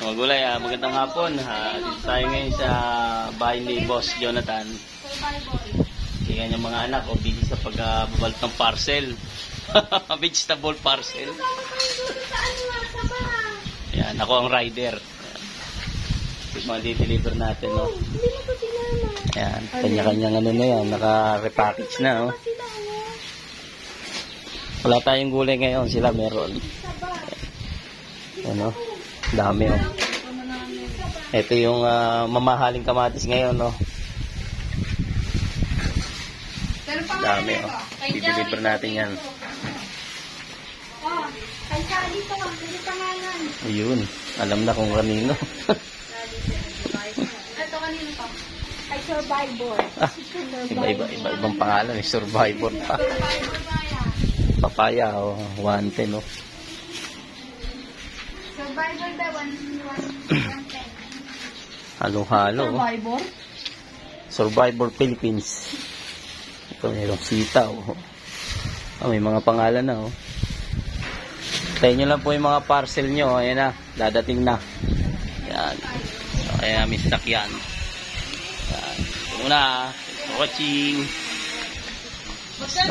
Mga gulay, magandang hapon. Dito tayo ngayon sa bahay ni Boss Jonathan. Tingnan niya mga anak o busy sa pagbabalot ng parcel. Vegetable parcel. Yan, ako ang rider. Ito mga di-deliver natin, no? Yan, kanya-kanyang ano na yan, naka-repackage na, no? Wala tayong gulay ngayon, sila meron. Ano? Dami, oh. Ito yung mamahaling kamatis ngayon, no? Dami, oh. I-deliver natin yan. Oh, kaya dito ka, pwede pangalan. Ayun, alam na kung kanino. Ito kanino pa? Ay, Survivor. Ibang pangalan, eh. Survivor pa. Papaya, oh. 110, oh. Survivor ba? 110. Halo-halo, oh. Survivor? Survivor Philippines. Ito, mayroong sitaw, oh. May mga pangalan na, oh. Tayo nyo lang po yung mga parcel nyo. Ayan na, dadating na. Yan. So, kaya may stock yan. Yan. Ito muna. Watching.